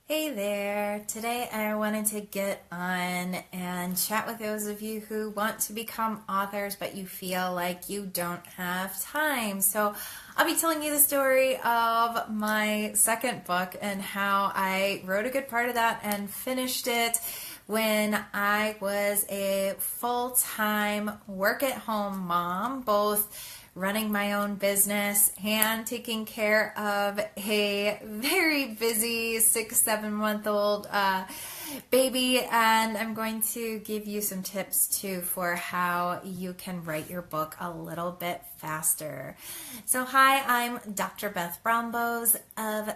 Hey there. Today I wanted to get on and chat with those of you who want to become authors but you feel like you don't have time. So I'll be telling you the story of my second book and how I wrote a good part of that and finished it when I was a full-time work-at-home mom, both running my own business and taking care of a very busy 6, 7 month old baby. And I'm going to give you some tips too for how you can write your book a little bit faster. So hi, I'm Dr. Beth Brombose of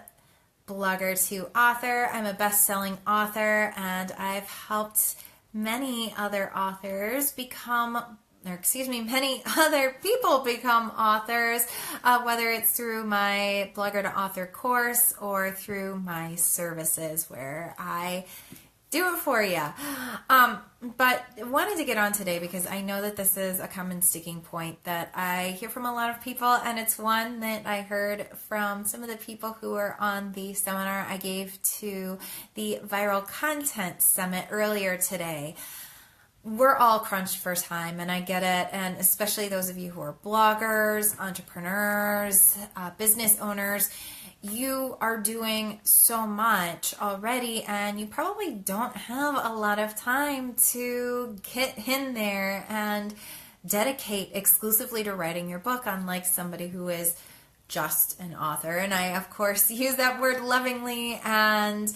Blogger to Author. I'm a best-selling author and I've helped many other authors many other people become authors, whether it's through my Blogger to Author course or through my services where I do it for you. But I wanted to get on today because I know that this is a common sticking point that I hear from a lot of people, and it's one that I heard from some of the people who were on the seminar I gave to the Viral Content Summit earlier today. We're all crunched for time, and I get it, and especially those of you who are bloggers, entrepreneurs, business owners, you are doing so much already, and you probably don't have a lot of time to get in there and dedicate exclusively to writing your book, unlike somebody who is just an author. And I, of course, use that word lovingly and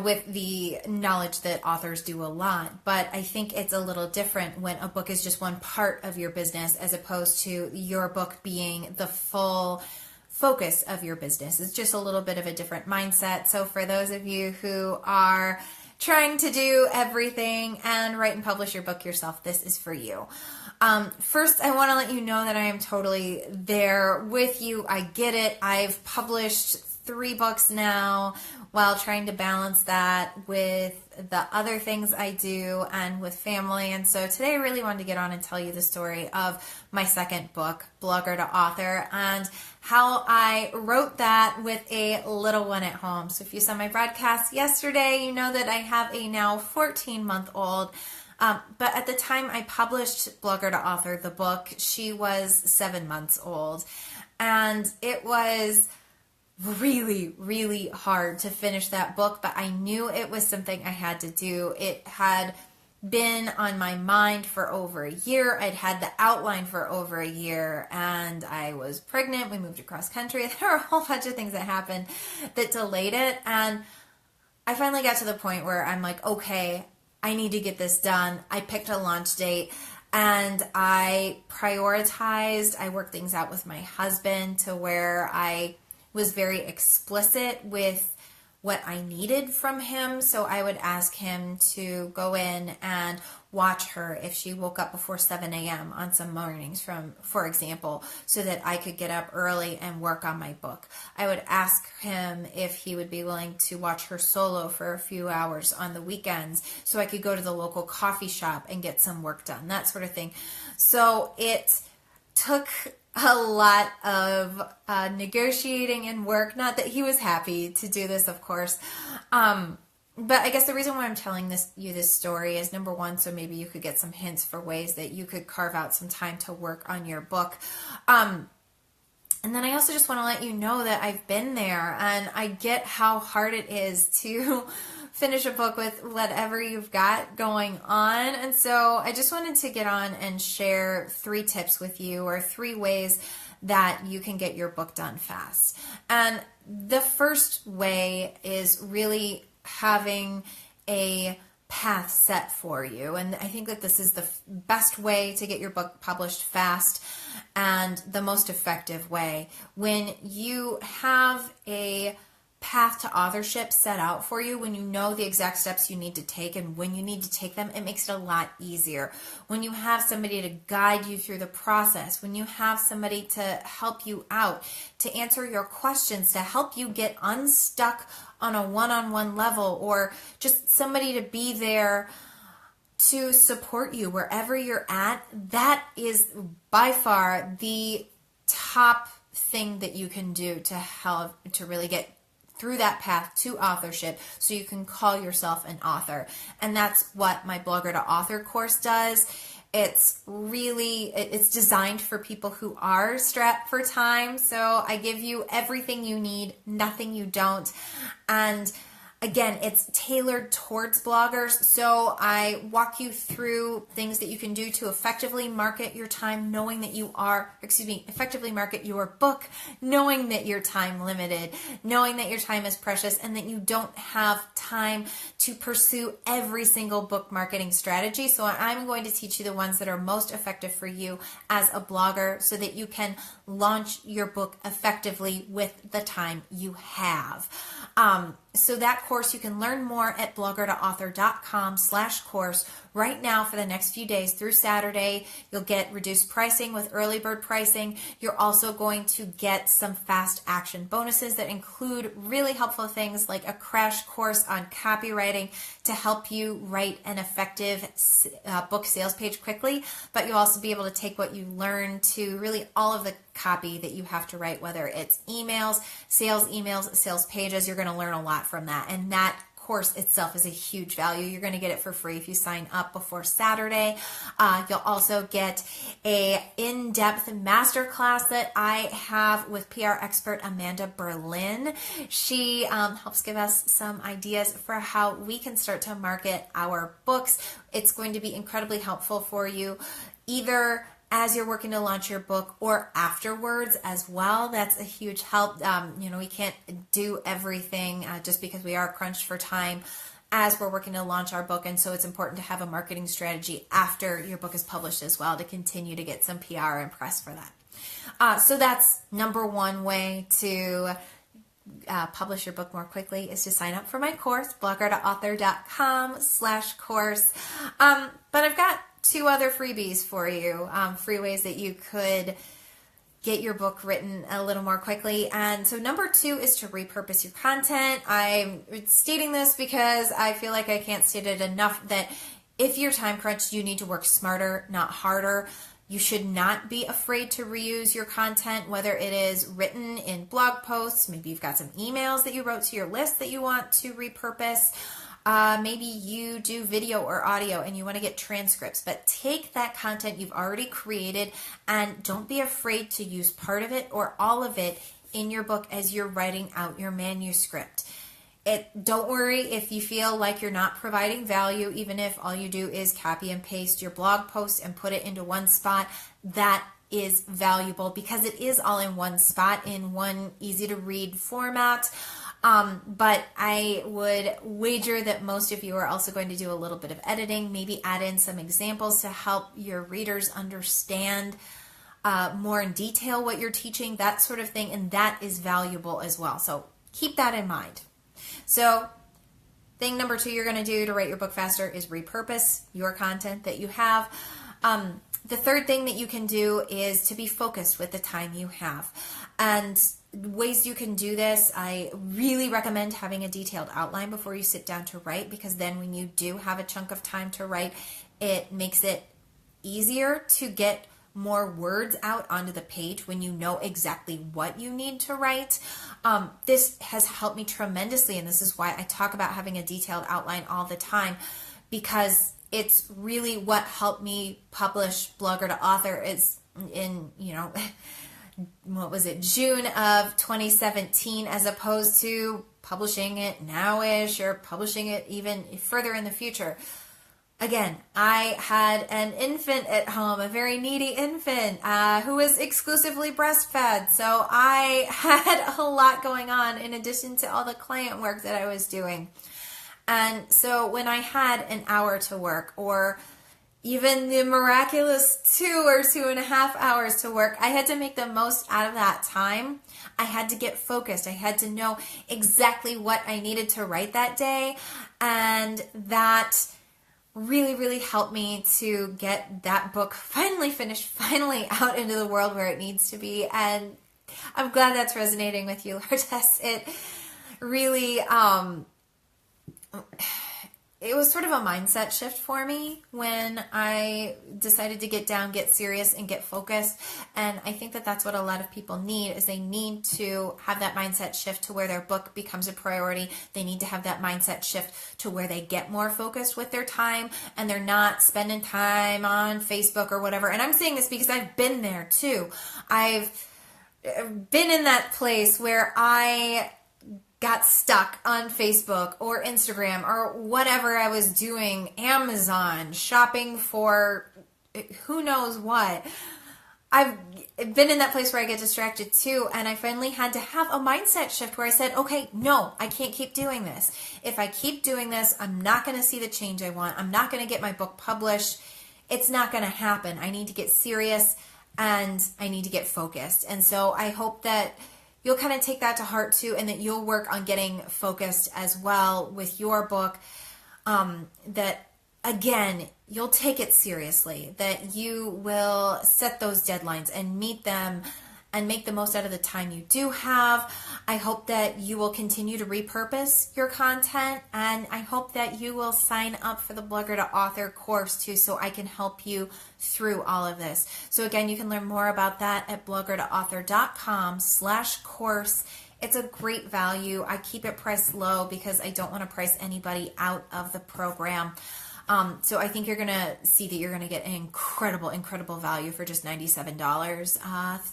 with the knowledge that authors do a lot. But I think it's a little different when a book is just one part of your business as opposed to your book being the full focus of your business. It's just a little bit of a different mindset. So for those of you who are trying to do everything and write and publish your book yourself, this is for you. First, I want to let you know that I am totally there with you. I get it. I've published 3 books now while trying to balance that with the other things I do and with family. And so today I really wanted to get on and tell you the story of my second book, Blogger to Author, and how I wrote that with a little one at home. So if you saw my broadcast yesterday, you know that I have a now 14-month-old. But at the time I published Blogger to Author, the book, she was 7 months old. And it was really, really hard to finish that book, but I knew it was something I had to do. It had been on my mind for over a year. I'd had the outline for over a year, and I was pregnant. We moved across country. There were a whole bunch of things that happened that delayed it, and I finally got to the point where I'm like, okay, I need to get this done. I picked a launch date. And I prioritized, I worked things out with my husband to where I was very explicit with what I needed from him. So I would ask him to go in and watch her if she woke up before 7 a.m. on some mornings, for example, so that I could get up early and work on my book. I would ask him if he would be willing to watch her solo for a few hours on the weekends so I could go to the local coffee shop and get some work done, that sort of thing. So it took a lot of negotiating and work. Not that he was happy to do this, of course. But I guess the reason why I'm telling you this story is, number one, so maybe you could get some hints for ways that you could carve out some time to work on your book. And then I also just want to let you know that I've been there, and I get how hard it is to finish a book with whatever you've got going on. And so I just wanted to get on and share 3 tips with you, or 3 ways that you can get your book done fast. And the first way is really having a path set for you. And I think that this is the best way to get your book published fast and the most effective way. When you have a path to authorship set out for you, when you know the exact steps you need to take and when you need to take them, it makes it a lot easier. When you have somebody to guide you through the process, when you have somebody to help you out, to answer your questions, to help you get unstuck on a one-on-one level, or just somebody to be there to support you wherever you're at, that is by far the top thing that you can do to help to really get through that path to authorship so you can call yourself an author. And that's what my Blogger to Author course does. It's designed for people who are strapped for time. So I give you everything you need, nothing you don't. And again, it's tailored towards bloggers. So I walk you through things that you can do to effectively market your time, knowing that effectively market your book, knowing that your time limited, knowing that your time is precious, and that you don't have time to pursue every single book marketing strategy. So I'm going to teach you the ones that are most effective for you as a blogger so that you can launch your book effectively with the time you have. So that course, you can learn more at bloggertoauthor.com/course. Right now, for the next few days through Saturday, you'll get reduced pricing with early bird pricing. You're also going to get some fast action bonuses that include really helpful things like a crash course on copywriting to help you write an effective book sales page quickly. But you'll also be able to take what you learn to really all of the copy that you have to write, whether it's emails, sales pages. You're going to learn a lot from that. And that course itself is a huge value. You're going to get it for free if you sign up before Saturday. You'll also get a in-depth masterclass that I have with PR expert Amanda Berlin. She helps give us some ideas for how we can start to market our books. It's going to be incredibly helpful for you, either as you're working to launch your book or afterwards as well. That's a huge help. We can't do everything just because we are crunched for time as we're working to launch our book. And so it's important to have a marketing strategy after your book is published as well to continue to get some PR and press for that. So that's number one way to publish your book more quickly, is to sign up for my course, bloggertoauthor.com/course. But I've got two other freebies for you, free ways that you could get your book written a little more quickly. And so number two is to repurpose your content. I'm stating this because I feel like I can't state it enough that if you're time crunched, you need to work smarter, not harder. You should not be afraid to reuse your content, whether it is written in blog posts, maybe you've got some emails that you wrote to your list that you want to repurpose. Maybe you do video or audio and you want to get transcripts, but take that content you've already created and don't be afraid to use part of it or all of it in your book as you're writing out your manuscript. Don't worry if you feel like you're not providing value, even if all you do is copy and paste your blog post and put it into one spot. That is valuable because it is all in one spot, in one easy to read format. But I would wager that most of you are also going to do a little bit of editing, maybe add in some examples to help your readers understand more in detail what you're teaching, that sort of thing, and that is valuable as well. So keep that in mind. So thing number two you're going to do to write your book faster is repurpose your content that you have. The third thing that you can do is to be focused with the time you have. And ways you can do this, I really recommend having a detailed outline before you sit down to write, because then when you do have a chunk of time to write, it makes it easier to get more words out onto the page when you know exactly what you need to write. This has helped me tremendously, and this is why I talk about having a detailed outline all the time, because it's really what helped me publish Blogger to Author. Is in, what was it, June of 2017, as opposed to publishing it nowish or publishing it even further in the future. Again, I had an infant at home, a very needy infant who was exclusively breastfed. So I had a lot going on in addition to all the client work that I was doing. And so when I had an hour to work, or even the miraculous 2 or 2.5 hours to work, I had to make the most out of that time. I had to get focused. I had to know exactly what I needed to write that day. And that really, really helped me to get that book finally finished, finally out into the world where it needs to be. And I'm glad that's resonating with you, Lourdes. It really, it was sort of a mindset shift for me when I decided to get down, get serious, and get focused. And I think that that's what a lot of people need, is they need to have that mindset shift to where their book becomes a priority. They need to have that mindset shift to where they get more focused with their time and they're not spending time on Facebook or whatever. And I'm saying this because I've been there too. I've been in that place where I got stuck on Facebook or Instagram or whatever I was doing, Amazon, shopping for who knows what. I've been in that place where I get distracted too, and I finally had to have a mindset shift where I said, okay, no, I can't keep doing this. If I keep doing this, I'm not going to see the change I want. I'm not going to get my book published. It's not going to happen. I need to get serious and I need to get focused. And so I hope that you'll kind of take that to heart too, and that you'll work on getting focused as well with your book. That again, you'll take it seriously, that you will set those deadlines and meet them and make the most out of the time you do have. I hope that you will continue to repurpose your content, and I hope that you will sign up for the Blogger to Author course too, so I can help you through all of this. So again, you can learn more about that at bloggertoauthor.com/course. It's a great value. I keep it priced low because I don't want to price anybody out of the program. So I think you're going to see that you're going to get an incredible value for just $97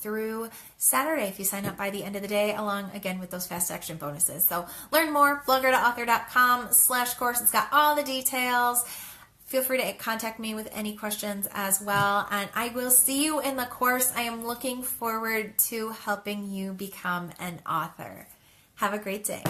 through Saturday if you sign up by the end of the day, along again with those fast action bonuses. So learn more, bloggertoauthor.com/course. It's got all the details. Feel free to contact me with any questions as well. And I will see you in the course. I am looking forward to helping you become an author. Have a great day.